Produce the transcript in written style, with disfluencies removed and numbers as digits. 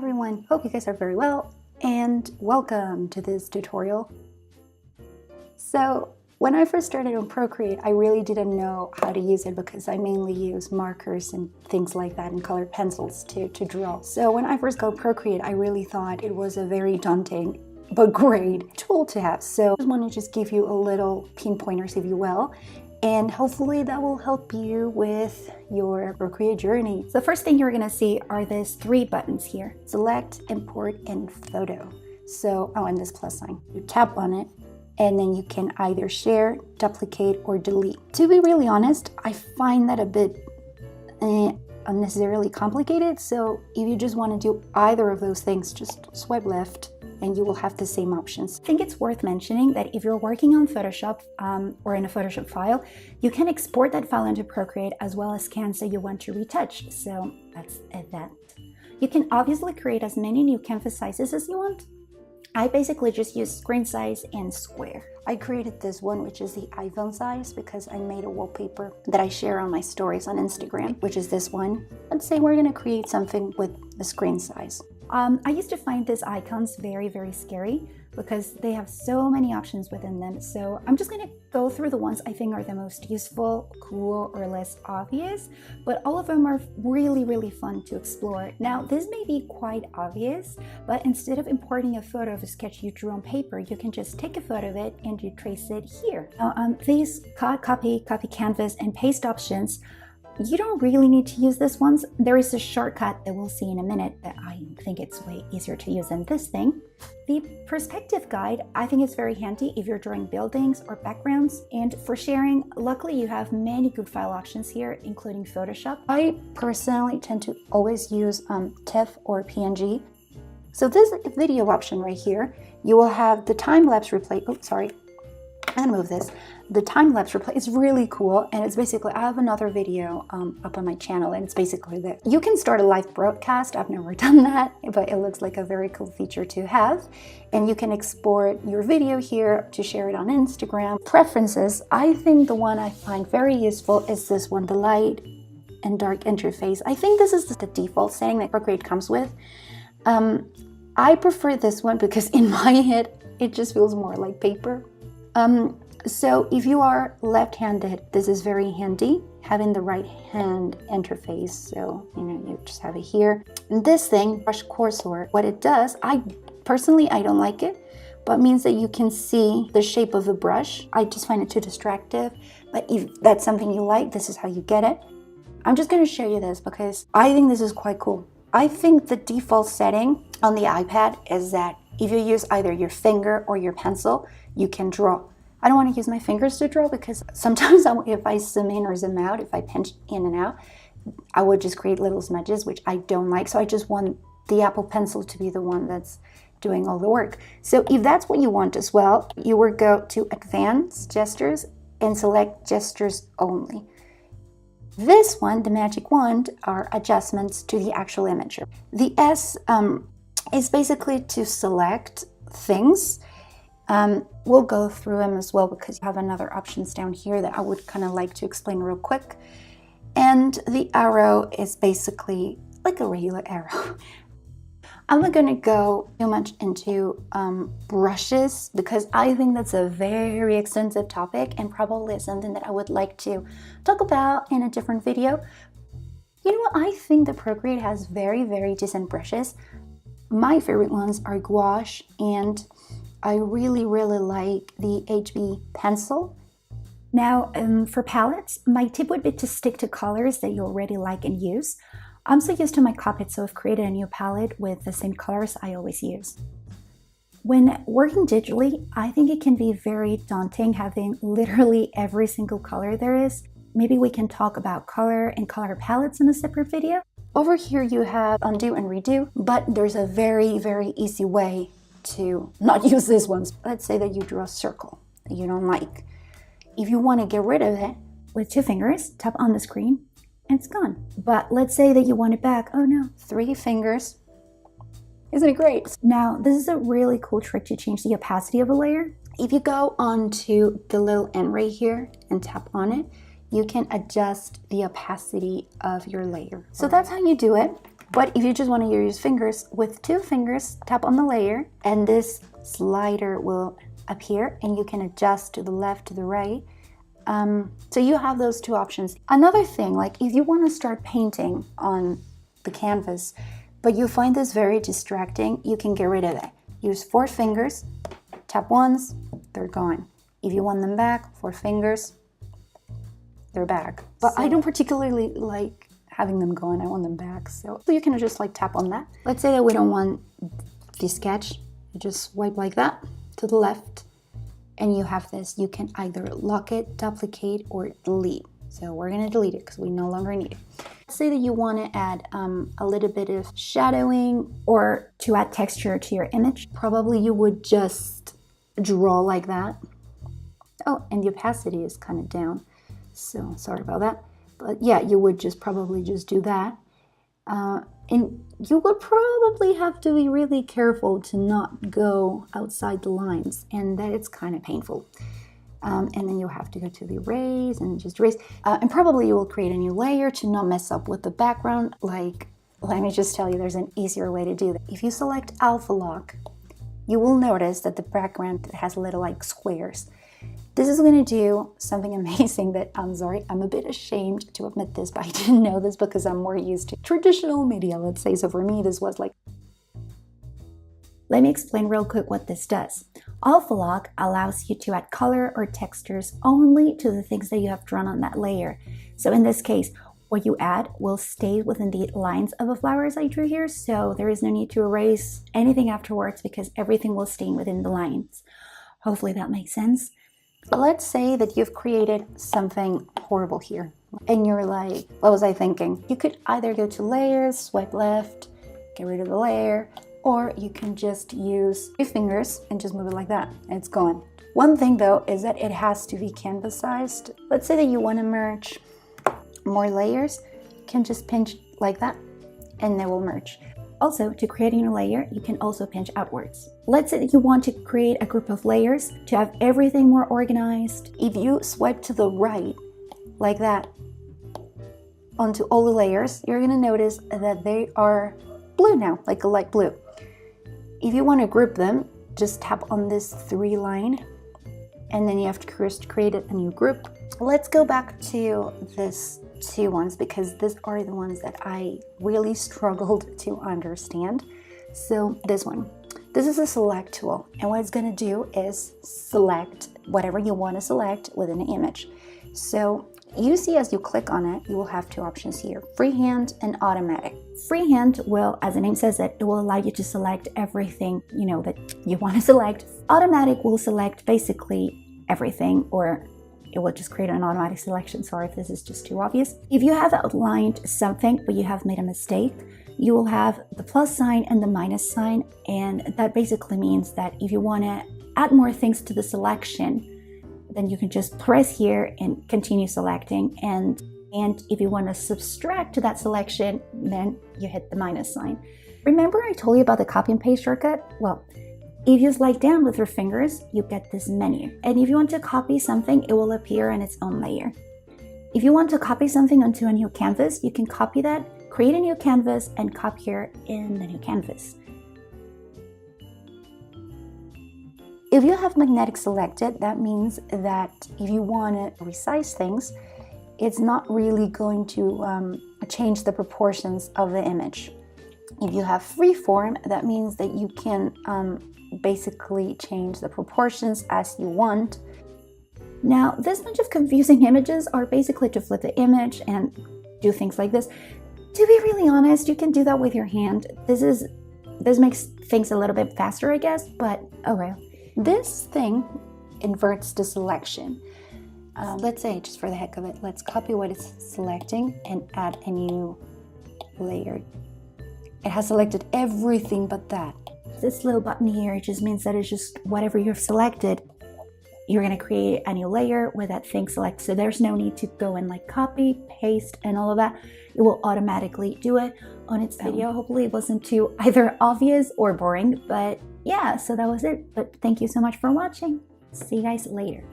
everyone, hope you guys are very well and welcome to this tutorial. So when I first started on Procreate, I really didn't know how to use it because I mainly use markers and things like that and colored pencils to draw. So when I first got Procreate, I really thought it was a very daunting but great tool to have. So I just want to just give you a little pinpointers, if you will, and hopefully that will help you with your Procreate journey. So the first thing you're gonna see are these three buttons here: select, import, and photo. So, and this plus sign. You tap on it, and then you can either share, duplicate, or delete. To be really honest, I find that a bit unnecessarily complicated. So if you just want to do either of those things, just swipe left and you will have the same options. I think it's worth mentioning that if you're working on Photoshop or in a Photoshop file, you can export that file into Procreate as well as scans that you want to retouch. So that's that. You can obviously create as many new canvas sizes as you want. I basically just use screen size and square. I created this one, which is the iPhone size, because I made a wallpaper that I share on my stories on Instagram, which is this one. Let's say we're gonna create something with the screen size. I used to find these icons very, very scary because they have so many options within them. So I'm just gonna go through the ones I think are the most useful, cool, or less obvious, but all of them are really, really fun to explore. Now, this may be quite obvious, but instead of importing a photo of a sketch you drew on paper, you can just take a photo of it and you trace it here. Now, these copy, canvas, and paste options, you don't really need to use this ones. There is a shortcut that we'll see in a minute that I think it's way easier to use than this thing. The perspective guide, I think is very handy if you're drawing buildings or backgrounds. And for sharing, luckily you have many good file options here, including Photoshop. I personally tend to always use TIFF or PNG. So this video option right here, you will have the time-lapse replay. Oh, sorry. I'm gonna move this. The time-lapse replay is really cool, and it's basically, I have another video up on my channel, and it's basically this. You can start a live broadcast. I've never done that, but it looks like a very cool feature to have. And you can export your video here to share it on Instagram. Preferences, I think the one I find very useful is this one, the light and dark interface. I think this is the default setting that Procreate comes with. I prefer this one because in my head, it just feels more like paper. So if you are left-handed, this is very handy, having the right hand interface. So, you just have it here. And this thing, brush cursor, what it does, I don't like it, but means that you can see the shape of the brush. I just find it too distractive, but if that's something you like, this is how you get it. I'm just gonna show you this because I think this is quite cool. I think the default setting on the iPad is that if you use either your finger or your pencil, you can draw. I don't want to use my fingers to draw because sometimes if I zoom in or zoom out, if I pinch in and out, I would just create little smudges, which I don't like. So I just want the Apple Pencil to be the one that's doing all the work. So if that's what you want as well, you would go to Advanced Gestures and select Gestures Only. This one, the magic wand, are adjustments to the actual image. The S is basically to select things. We'll go through them as well because you have another options down here that I would kind of like to explain real quick. And the arrow is basically like a regular arrow. I'm not going to go too much into brushes because I think that's a very extensive topic and probably something that I would like to talk about in a different video. You know what? I think the Procreate has very, very decent brushes. My favorite ones are gouache, and I really, really like the HB pencil. Now, for palettes, my tip would be to stick to colors that you already like and use. I'm so used to my Copied, so I've created a new palette with the same colors I always use. When working digitally, I think it can be very daunting having literally every single color there is. Maybe we can talk about color and color palettes in a separate video. Over here you have undo and redo, but there's a very, very easy way to not use these ones. Let's say that you draw a circle that you don't like. If you want to get rid of it, with 2 fingers, tap on the screen and it's gone. But let's say that you want it back. Oh no, 3 fingers. Isn't it great? Now, this is a really cool trick to change the opacity of a layer. If you go onto the little N right here and tap on it, you can adjust the opacity of your layer. So that's how you do it. But if you just want to use fingers, with 2 fingers, tap on the layer and this slider will appear and you can adjust to the left, to the right. So you have those 2 options. Another thing, like if you want to start painting on the canvas, but you find this very distracting, you can get rid of it. Use 4 fingers, tap once, they're gone. If you want them back, 4 fingers, they're back. But I don't particularly like having them gone, I want them back. So you can just like tap on that. Let's say that we don't want the sketch. You just swipe like that to the left and you have this. You can either lock it, duplicate, or delete. So we're gonna delete it because we no longer need it. Let's say that you wanna add a little bit of shadowing or to add texture to your image. Probably you would just draw like that. Oh, and the opacity is kind of down. So sorry about that. But yeah, you would just probably just do that. And you would probably have to be really careful to not go outside the lines, and that it's kind of painful. And then you'll have to go to the erase and just erase. And probably you will create a new layer to not mess up with the background. Like, let me just tell you, there's an easier way to do that. If you select alpha lock, you will notice that the background has little like squares. This is going to do something amazing that, I'm sorry, I'm a bit ashamed to admit this, but I didn't know this because I'm more used to traditional media, let's say. So for me, this was like... Let me explain real quick what this does. Alpha lock allows you to add color or textures only to the things that you have drawn on that layer. So in this case, what you add will stay within the lines of the flowers I drew here. So there is no need to erase anything afterwards because everything will stay within the lines. Hopefully that makes sense. Let's say that you've created something horrible here and you're like, what was I thinking? You could either go to layers, swipe left, get rid of the layer, or you can just use your fingers and just move it like that and it's gone. One thing though is that it has to be canvas sized. Let's say that you want to merge more layers, you can just pinch like that and they will merge. Also, to create a new layer, you can also pinch outwards. Let's say that you want to create a group of layers to have everything more organized. If you swipe to the right, like that, onto all the layers, you're gonna notice that they are blue now, like a light blue. If you want to group them, just tap on this 3 line, and then you have to first create a new group. Let's go back to this 2 ones because these are the ones that I really struggled to understand. So this one, this is a select tool, and what it's going to do is select whatever you want to select within the image. So you see as you click on it, you will have 2 options here, freehand and automatic. Freehand will, as the name says it will allow you to select everything that you want to select. Automatic will select basically everything, or it will just create an automatic selection. Sorry if this is just too obvious. If you have outlined something but you have made a mistake, you will have the plus sign and the minus sign, and that basically means that if you want to add more things to the selection, then you can just press here and continue selecting, and if you want to subtract to that selection, then you hit the minus sign. Remember I told you about the copy and paste shortcut? Well, if you slide down with your fingers, you get this menu. And if you want to copy something, it will appear in its own layer. If you want to copy something onto a new canvas, you can copy that, create a new canvas, and copy here in the new canvas. If you have magnetic selected, that means that if you want to resize things, it's not really going to change the proportions of the image. If you have freeform, that means that you can basically change the proportions as you want. Now, this bunch of confusing images are basically to flip the image and do things like this. To be really honest, you can do that with your hand. This makes things a little bit faster, I guess, but oh well. This thing inverts the selection. Let's say, just for the heck of it, let's copy what it's selecting and add a new layer. It has selected everything but that. This little button here, it just means that it's just whatever you've selected, you're going to create a new layer with that thing selected. So there's no need to go and like copy, paste, and all of that. It will automatically do it on its video. Hopefully it wasn't too either obvious or boring, but yeah, so that was it. But thank you so much for watching. See you guys later.